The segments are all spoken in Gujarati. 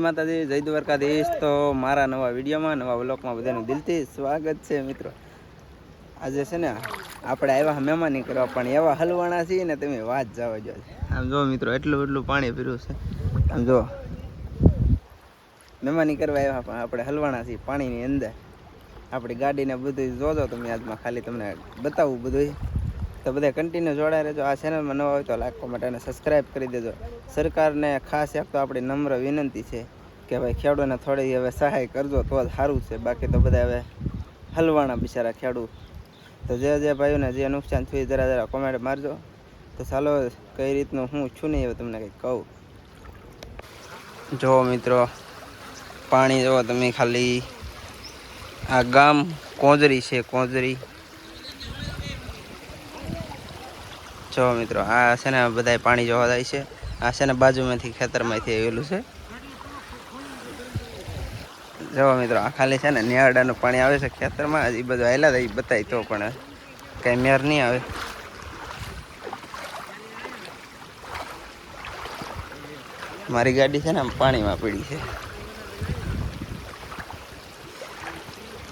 માતાજી, જય દ્વારકાધીશ। તો મારા નવા વિડીયોમાં નવા વ્લોગમાં બધાનું દિલથી સ્વાગત છે મિત્રો। આજે છે ને આપણે આવ્યા મહેમાની કરવા, પણ એવા હલવાણા છીએ ને તમે વાત જવા જો। આમ જો મિત્રો, એટલું પાણી પીર્યું છે। આમ જો મહેમાની કરવા આવ્યા, પણ આપણે હલવાણા છીએ પાણીની અંદર। આપણી ગાડીને બધું જોજો તમે, આજમાં ખાલી તમને બતાવું બધું। તો બધા કન્ટિન્યુ જોડાઈ રહેજો। આ ચેનલમાં નવા હોય તો લાઈક કોમેન્ટ અને સબસ્ક્રાઈબ કરી દેજો। સરકારને ખાસ એક તો આપણી નમ્ર વિનંતી છે કે ભાઈ ખેડૂતોને થોડી હવે સહાય કરજો તો જ સારું છે। બાકી તો બધા હવે હલવાણા બિચારા ખેડૂત। તો જે ભાઈઓને જે નુકસાન થયું જરા કોમેન્ટ મારજો। તો ચાલો કઈ રીતનું હું છું નહીં હવે તમને કંઈક કહું। જો મિત્રો, પાણી જુઓ તમે ખાલી। આ ગામ કોંજરી છે, કોંજરી। જો મિત્રો, આ છે ને બધા પાણી જોવા જાય છે। આ છે ને બાજુમાંથી ખેતરમાંથી આવેલું છે। જો મિત્રો, આ ખાલી છે ને નેરડાનું પાણી આવે છે ખેતરમાં। હજી બધું આવેલા એ બતાય તો પણ કઈ મેર નહીં આવે। મારી ગાડી છે ને આમ પાણીમાં પડી છે।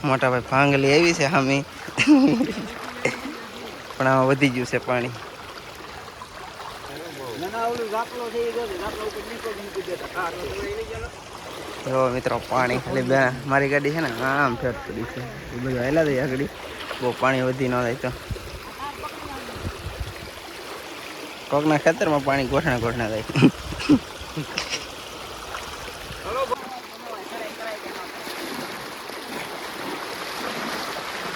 મોટા ભાઈ ભાંગલી આવી છે સામે, પણ આમાં વધી ગયું છે પાણી। જો મિત્રો, પાણી ખાલી બે મારી ગાડી છે ને આમ ફેર પડી છે। એ બધું હેલા થઈ આગળ, બહુ પાણી વધી ન થાય તો કોકના ખેતરમાં પાણી ગોઠણા થાય।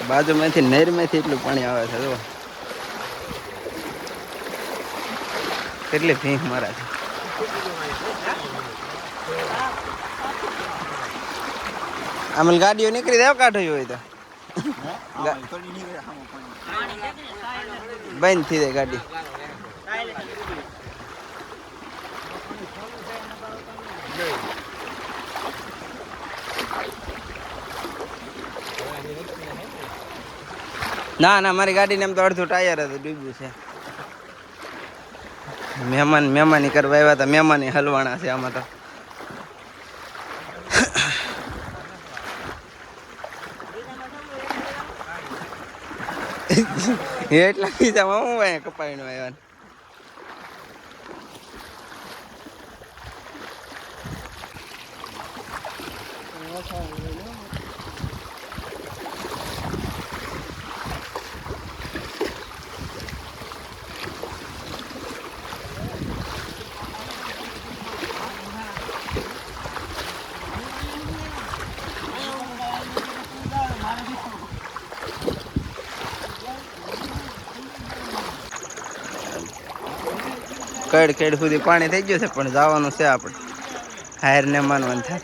બાજુમાંથી નહેરમાંથી એટલું પાણી આવે છે। જો કેટલી ભીંસ મારે છે। આમાં ગાડીઓ નીકળી જાય કાઢવી હોય તો બંધ થઈ જાય ગાડી। ના મારી ગાડીને એમ તો અડધું ટાયર હતું ડૂબ્યું છે। મહેમાની કરવા આવ્યા હતા, મહેમાની હલવાણા છે આમાં તો। એટલા ખીચામાં હું ભાઈ કપાઈનું આવ્યા। કડ સુધી પાણી થઈ ગયું છે, પણ જવાનું છે આપણે। હાયર ને માનવાનું થાય।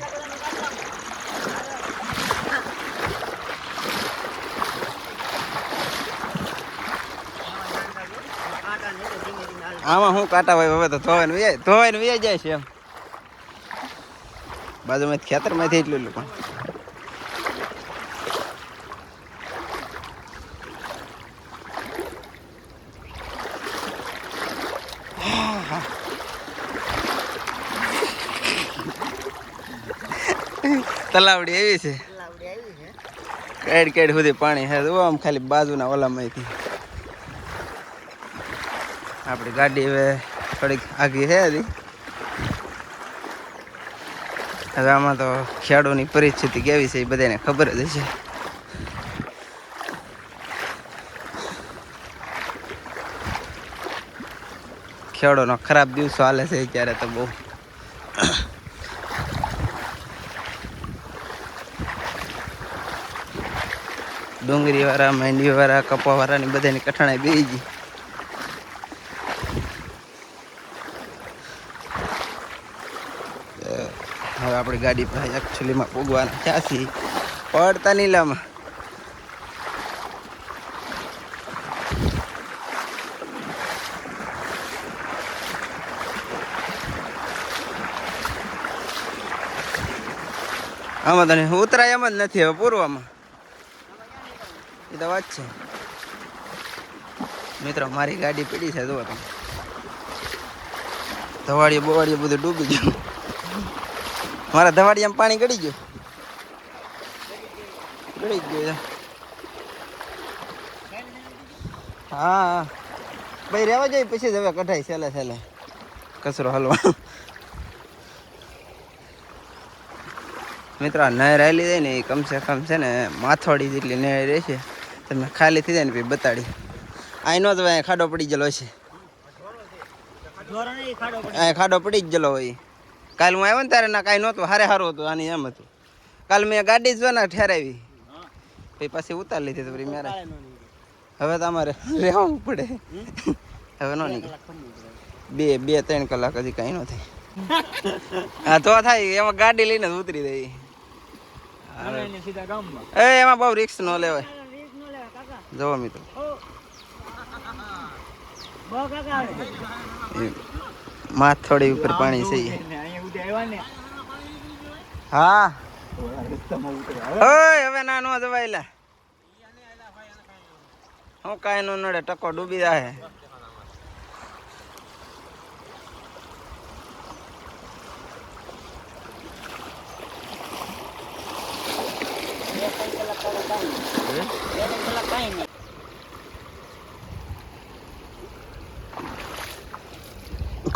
આમાં શું કાંટા હોય, હવે તો ધોવાઈને વ્યાય જાય છે એમ। બાજુમાં ખેતરમાંથી એટલું પણ તલાવડી એવી છે, કેડ સુધી પાણી છે। આમ ખાલી બાજુના ઓલામાંથી આપણી ગાડી હવે થોડીક આગી છે હજી। હવે આમાં તો ખેડૂતની પરિસ્થિતિ કેવી છે એ બધાને ખબર જ હશે। ખેડૂતનો ખરાબ દિવસો હાલે છે અત્યારે તો બહુ। ડુંગળી વાળા, માંડવી વાળા, કપા વાળાની બધાની કઠણાઈ બેસી ગઈ। હવે આપણી ગાડી પાસે એકચ્યુઅલીમાં પૂગવાના ક્યાં છીએ, પડતા નીલામાં। આમાં તને ઉતરાય એમ જ નથી હવે પૂરવામાં। એ તો વાત છે મિત્રો। મારી ગાડી પડી છે, જુઓ તમે, ધવાડીએ બવાડીએ બધું ડૂબી ગયું। મારા ધવાડિયામાં પાણી ગળી ગયું. ગળી ગયું. હા ભાઈ રહેવા જાય પછી જ હવે કઢાઈ છેલ્લે છેલ્લે કચરો હલવા. મિત્રો આ નહેર આવેલી જાય ને એ કમસે કમ છે ને માથોડી જેટલી નહેર રહેશે. તમે ખાલી થઈ જાય ને પછી બતાડી અહીં નો જ ભાઈ ખાડો પડી ગયેલો છે. ખાડો પડી જ ગયેલો હોય. કાલ હું આવ્યો ને ત્યારે ના કાંઈ નહોતું. હારે સારું હતું. આની એમ હતું. કાલ મેં ગાડી જ જો ને ઠેરાવી પછી પાછી ઉતાર લીધી તો પછી મારે હવે તો અમારે રહેવું પડે. હવે ન નીકળે 2-3 કલાક હજી કાંઈ ન થાય. હા તો થાય એમાં ગાડી લઈને જ ઉતરી જાય. એમાં બહુ રિસ્ક ન લેવાય. જવો મિત્રો માથોડી ઉપર પાણી છે. હા હવે ના નો જવાયેલા હું કાંઈ નો નડે. ટકો ડૂબી જાય.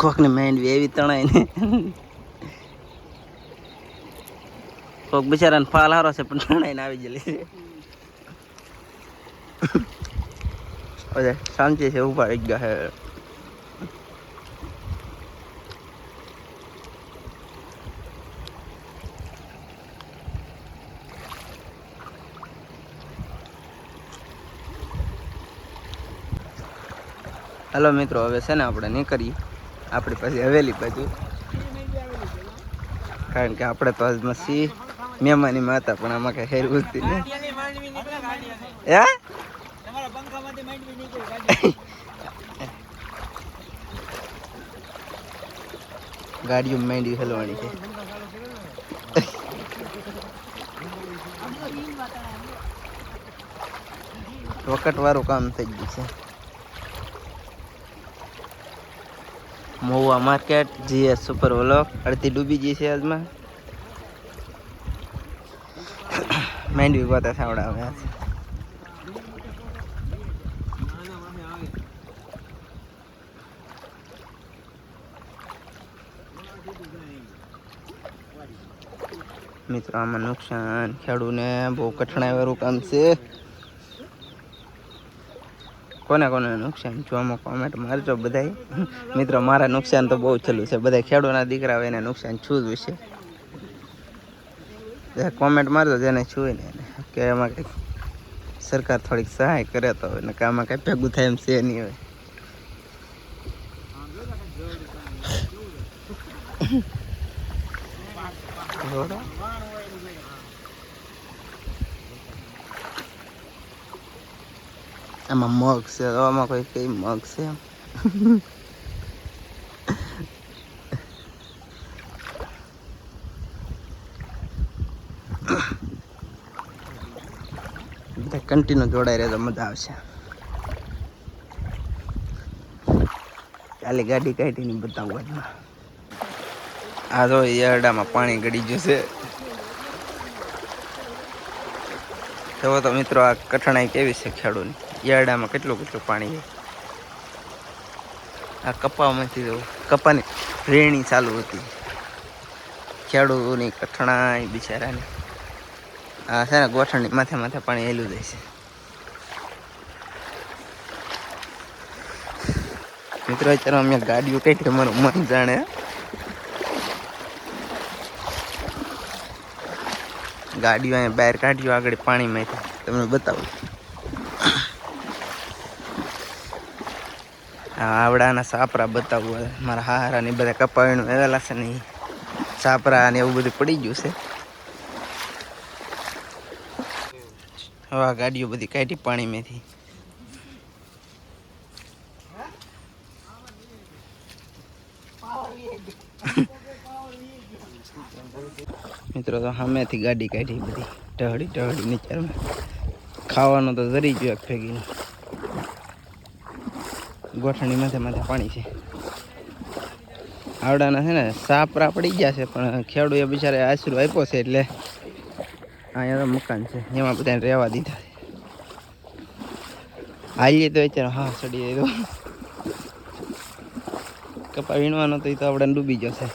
કોક ને માઇન્ડ એવી તણાય ને કોક બિચારાને ફાલ હારો છે પણ તણાઈને આવી ગયેલી છે. શાંતિ છે ઉભા રહી ગયા હે. હલો મિત્રો હવે છે ને આપણે નીકળીએ આપણી પાસે હવેલી બાજુ. કારણ કે આપણે તો આજમાં સી મહેમાની હતા પણ આમાં કઈ હેર ઉઠતી ને. ગાડીઓ માંડી હલવાની છે. વખત વાળું કામ થઈ ગયું છે. Mahuva market GS super vlog અડધી ડૂબી ગઈ છે આજમાં. માંડવી ગોતા સાવડાવે મિત્રો. આમાં નુકસાન ખેડૂને બહુ કઠણાઈ વાળું કામ છે. કોને કોને નુકસાન જોવામાં કોમેન્ટ મારજો બધાય. મિત્રો મારા નુકસાન તો બહુ છેલ્લું છે. બધા ખેડૂતના દીકરા હોય એને નુકસાન છું જ વિશે કોમેન્ટ મારજો જેને છું ને એને કે એમાં કંઈક સરકાર થોડીક સહાય કરે તો હોય ને કે આમાં કંઈ ભેગું થાય એમ છે નહીં હોય. આમાં મગ છે. આમાં કોઈ કઈ મગ છે કન્ટિન્યુ જોડાઈ રહે તો મજા આવશે. કાલે ગાડી કાઢીને બતાવું આજમાં. આ તો યરડામાં પાણી ગળી જશે. તો તો મિત્રો આ કઠણાઈ કેવી છે ખેડૂતની. યરડામાં કેટલું પાણી છે. આ કપામાંથી તો કપાની રેણી ચાલુ હતી. ખેડૂતની કઠણાઈ બિચારાની. આ છે ને ગોઠણની માથે પાણી હેલું જાય છે. મિત્રો અત્યારે અમે ગાડીઓ કઈ મારું મન જાણે. ગાડીઓ અહીંયા બહાર કાઢ્યો આગળ પાણીમાંથી તમને બતાવું. આવડાના સાપરા બતાવું. મારા હારા ને બધા કપાવીનું આવેલા છે ને સાપરા ને એવું બધું પડી ગયું છે. હવે આ ગાડીઓ બધી કાઢી પાણીમાંથી. મિત્રો તો સામેથી ગાડી કાઢી બધી ટહડી નીચારમાં. ખાવાનું તો જરી ગયું ભેગીનું. ગોઠણી માથે પાણી છે. આવડાના છે ને સાપરા પડી ગયા છે, પણ ખેડૂએ બિચારે આશરો આપ્યો છે એટલે અહીંયા તો મકાન છે એમાં બધાને રહેવા દીધા છે. હાલીએ તો અત્યારે હા ચડી જાય તો કપા વીણવાનો તો એ તો આપણે ડૂબી જશે.